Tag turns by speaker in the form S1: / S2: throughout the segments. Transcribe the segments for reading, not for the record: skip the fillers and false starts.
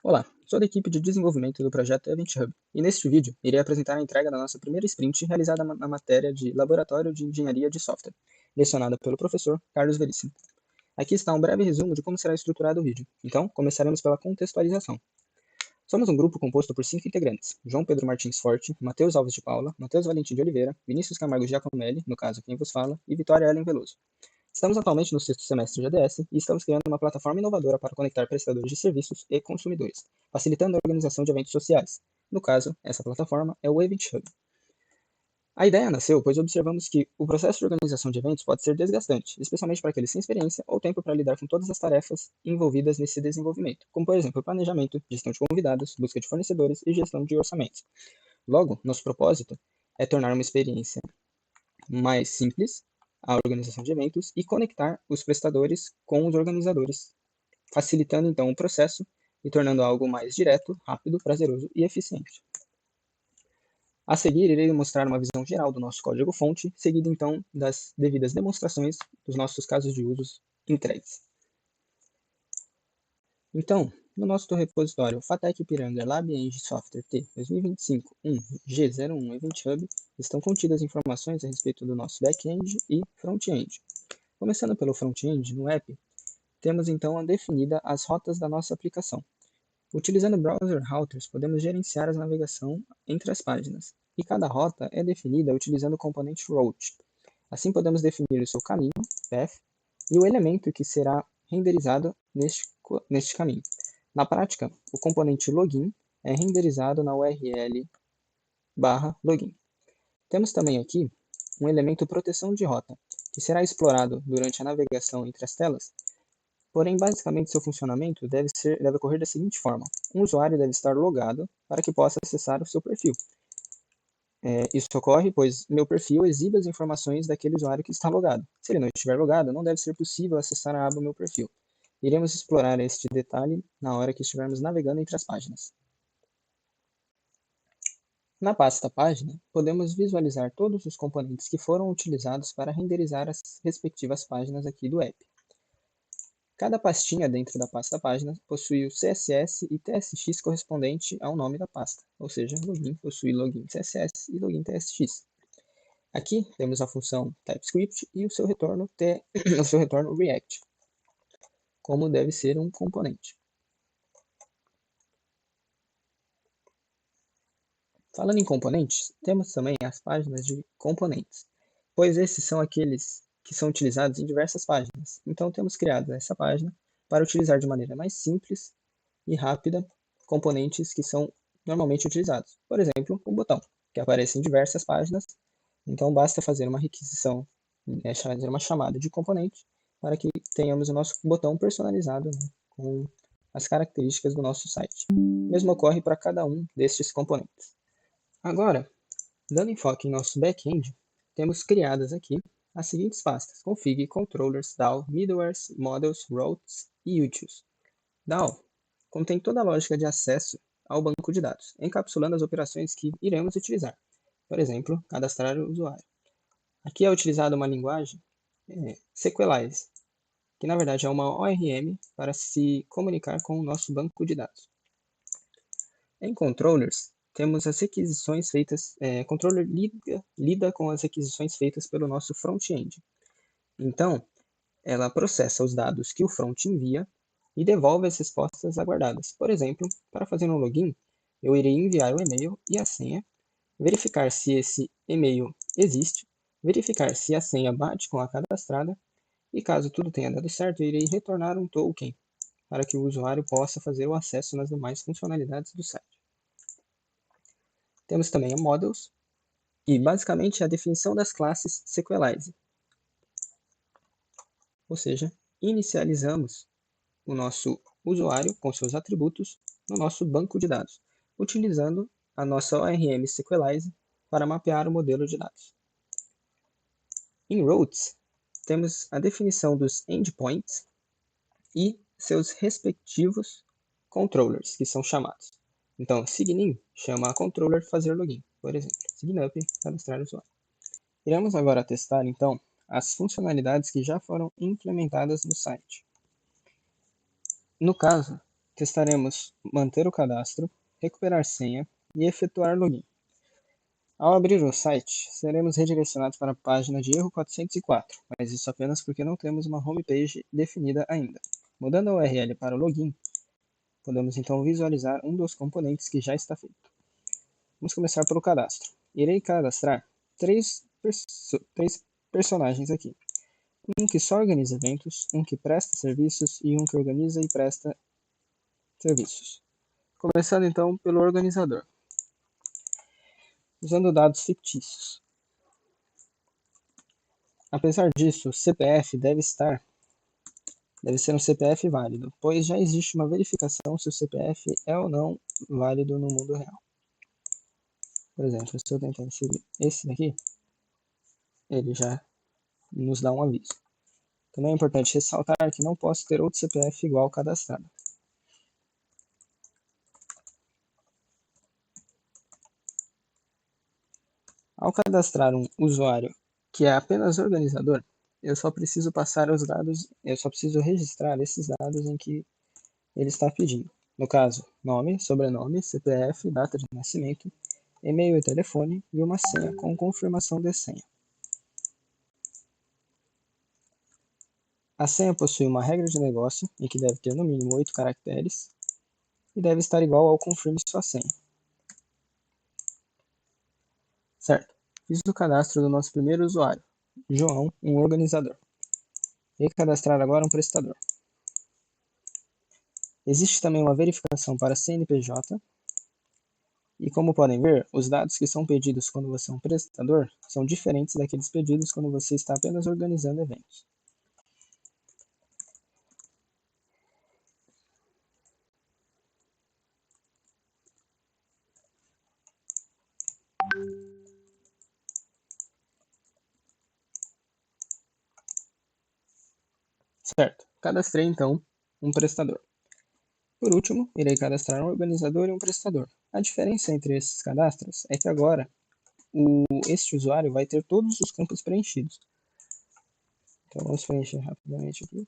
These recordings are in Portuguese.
S1: Olá, sou da equipe de desenvolvimento do projeto Event Hub e neste vídeo irei apresentar a entrega da nossa primeira sprint realizada na matéria de Laboratório de Engenharia de Software, lecionada pelo professor Carlos Veríssimo. Aqui está um breve resumo de como será estruturado o vídeo. Então, começaremos pela contextualização. Somos um grupo composto por 5 integrantes: João Pedro Martins Forte, Matheus Alves de Paula, Matheus Valentim de Oliveira, Vinícius Camargo Giacomelli, no caso quem vos fala, e Vitória Ellen Veloso. Estamos atualmente no sexto semestre de ADS e estamos criando uma plataforma inovadora para conectar prestadores de serviços e consumidores, facilitando a organização de eventos sociais. No caso, essa plataforma é o Event Hub. A ideia nasceu pois observamos que o processo de organização de eventos pode ser desgastante, especialmente para aqueles sem experiência ou tempo para lidar com todas as tarefas envolvidas nesse desenvolvimento, como por exemplo planejamento, gestão de convidados, busca de fornecedores e gestão de orçamentos. Logo, nosso propósito é tornar uma experiência mais simples a organização de eventos e conectar os prestadores com os organizadores, facilitando então o processo e tornando algo mais direto, rápido, prazeroso e eficiente. A seguir, irei mostrar uma visão geral do nosso código-fonte, seguido então das devidas demonstrações dos nossos casos de usos entregues. Então, no nosso repositório FATEC Ipiranga Lab Eng Software T 2025-1 G01 Event Hub estão contidas informações a respeito do nosso back-end e front-end. Começando pelo front-end, no app, temos então definida as rotas da nossa aplicação. Utilizando Browser Routers, podemos gerenciar a navegação entre as páginas, e cada rota é definida utilizando o componente route. Assim podemos definir o seu caminho, path, e o elemento que será renderizado neste caminho. Na prática, o componente login é renderizado na URL/login. Temos também aqui um elemento proteção de rota, que será explorado durante a navegação entre as telas. Porém, basicamente, seu funcionamento deve ocorrer da seguinte forma: um usuário deve estar logado para que possa acessar o seu perfil. Isso ocorre pois meu perfil exibe as informações daquele usuário que está logado. Se ele não estiver logado, não deve ser possível acessar a aba Meu Perfil. Iremos explorar este detalhe na hora que estivermos navegando entre as páginas. Na pasta Página, podemos visualizar todos os componentes que foram utilizados para renderizar as respectivas páginas aqui do app. Cada pastinha dentro da pasta Página possui o CSS e TSX correspondente ao nome da pasta, ou seja, login possui login CSS e login TSX. Aqui temos a função TypeScript e o seu retorno React, como deve ser um componente. Falando em componentes, temos também as páginas de componentes, pois esses são aqueles que são utilizados em diversas páginas. Então temos criado essa página para utilizar de maneira mais simples e rápida componentes que são normalmente utilizados. Por exemplo, o botão, que aparece em diversas páginas. Então basta fazer uma requisição, fazer uma chamada de componente para que tenhamos o nosso botão personalizado, né, com as características do nosso site. O mesmo ocorre para cada um destes componentes. Agora, dando enfoque em nosso back-end, temos criadas aqui as seguintes pastas: config, controllers, DAO, middlewares, models, routes e utils. DAO contém toda a lógica de acesso ao banco de dados, encapsulando as operações que iremos utilizar. Por exemplo, cadastrar o usuário. Aqui é utilizada uma linguagem Sequelize, que na verdade é uma ORM para se comunicar com o nosso banco de dados. Em controllers, temos as requisições feitas, controller lida com as requisições feitas pelo nosso front-end. Então, ela processa os dados que o front envia e devolve as respostas aguardadas. Por exemplo, para fazer um login, eu irei enviar o e-mail e a senha, verificar se esse e-mail existe, verificar se a senha bate com a cadastrada e caso tudo tenha dado certo, eu irei retornar um token para que o usuário possa fazer o acesso nas demais funcionalidades do site. Temos também a Models e basicamente a definição das classes Sequelize. Ou seja, inicializamos o nosso usuário com seus atributos no nosso banco de dados, utilizando a nossa ORM Sequelize para mapear o modelo de dados. Em Routes, temos a definição dos endpoints e seus respectivos controllers, que são chamados. Então, signin chama a controller fazer login, por exemplo. Signup, cadastrar o usuário. Iremos agora testar, então, as funcionalidades que já foram implementadas no site. No caso, testaremos manter o cadastro, recuperar senha e efetuar login. Ao abrir o site, seremos redirecionados para a página de erro 404, mas isso apenas porque não temos uma homepage definida ainda. Mudando a URL para o login, podemos então visualizar um dos componentes que já está feito. Vamos começar pelo cadastro. Irei cadastrar três personagens aqui. Um que só organiza eventos, um que presta serviços e um que organiza e presta serviços. Começando então pelo organizador. Usando dados fictícios. Apesar disso, o CPF deve ser um CPF válido, pois já existe uma verificação se o CPF é ou não válido no mundo real. Por exemplo, se eu tentar inserir esse daqui, ele já nos dá um aviso. Também é importante ressaltar que não posso ter outro CPF igual cadastrado. Ao cadastrar um usuário que é apenas organizador, eu só preciso registrar esses dados em que ele está pedindo. No caso, nome, sobrenome, CPF, data de nascimento, e-mail e telefone e uma senha com confirmação de senha. A senha possui uma regra de negócio em que deve ter no mínimo 8 caracteres e deve estar igual ao confirme sua senha. Certo, fiz o cadastro do nosso primeiro usuário, João, um organizador. Irei cadastrar agora um prestador. Existe também uma verificação para CNPJ e, como podem ver, os dados que são pedidos quando você é um prestador são diferentes daqueles pedidos quando você está apenas organizando eventos. Certo, cadastrei então um prestador. Por último, irei cadastrar um organizador e um prestador. A diferença entre esses cadastros é que agora este usuário vai ter todos os campos preenchidos. Então vamos preencher rapidamente aqui.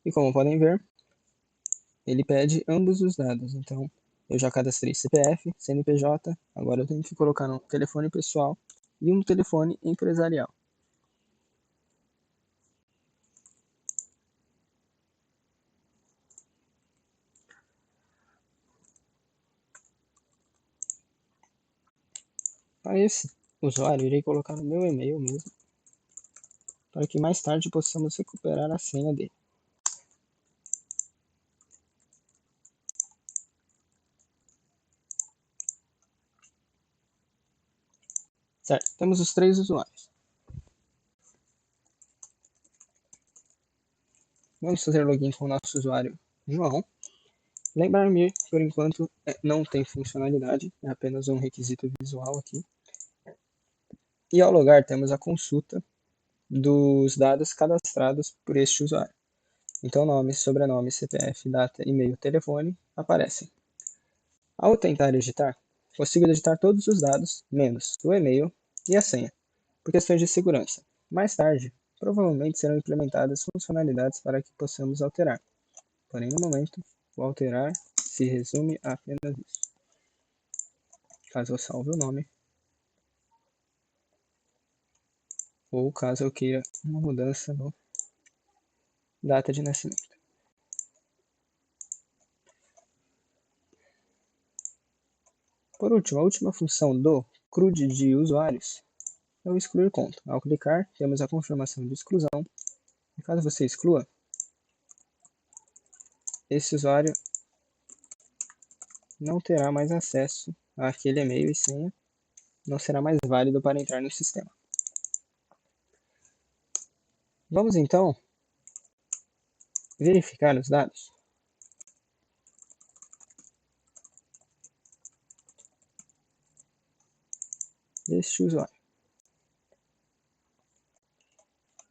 S1: E como podem ver, ele pede ambos os dados. Então eu já cadastrei CPF, CNPJ, agora eu tenho que colocar um telefone pessoal e um telefone empresarial. Para esse usuário, irei colocar o meu e-mail mesmo, para que mais tarde possamos recuperar a senha dele. Certo, temos os três usuários. Vamos fazer login com o nosso usuário João. Lembrar-me, por enquanto, não tem funcionalidade, é apenas um requisito visual aqui. E ao logar temos a consulta dos dados cadastrados por este usuário. Então nome, sobrenome, CPF, data, e-mail, telefone aparecem. Ao tentar digitar, consigo digitar todos os dados, menos o e-mail e a senha, por questões de segurança. Mais tarde, provavelmente serão implementadas funcionalidades para que possamos alterar. Porém, no momento, o alterar se resume a apenas isso. Caso eu salve o nome, ou caso eu queira uma mudança no data de nascimento. Por último, a última função do CRUD de usuários é o excluir conta. Ao clicar, temos a confirmação de exclusão. E caso você exclua, esse usuário não terá mais acesso àquele e-mail e senha, não será mais válido para entrar no sistema. Vamos então verificar os dados. Deste usuário.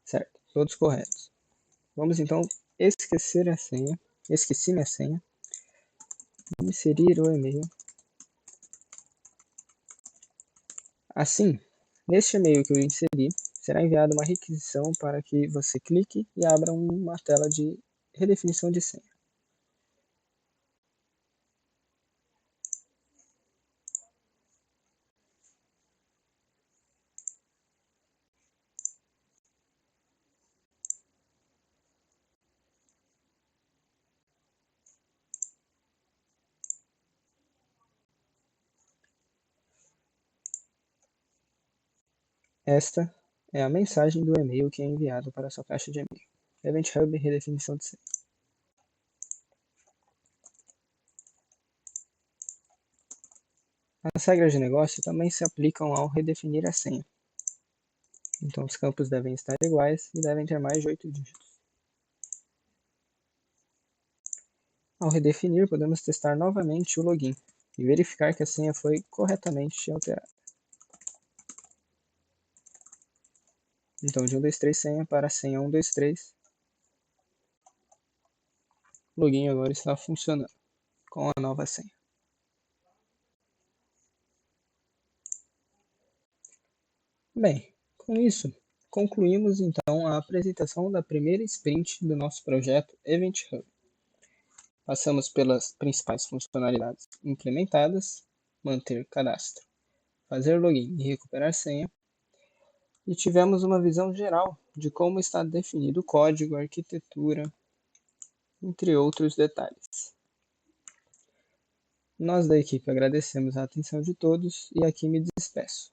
S1: Certo, todos corretos. Vamos então esquecer a senha. Esqueci minha senha. Inserir o e-mail. Assim, neste e-mail que eu inseri, será enviada uma requisição para que você clique e abra uma tela de redefinição de senha. Esta é a mensagem do e-mail que é enviado para a sua caixa de e-mail. Event Hub redefinição de senha. As regras de negócio também se aplicam ao redefinir a senha. Então os campos devem estar iguais e devem ter mais de 8 dígitos. Ao redefinir, podemos testar novamente o login e verificar que a senha foi corretamente alterada. Então de 123 senha para a senha 123. O login agora está funcionando com a nova senha. Bem, com isso, concluímos então a apresentação da primeira sprint do nosso projeto Event Hub. Passamos pelas principais funcionalidades implementadas, manter cadastro, fazer login e recuperar senha, e tivemos uma visão geral de como está definido o código, a arquitetura, entre outros detalhes. Nós da equipe agradecemos a atenção de todos e aqui me despeço.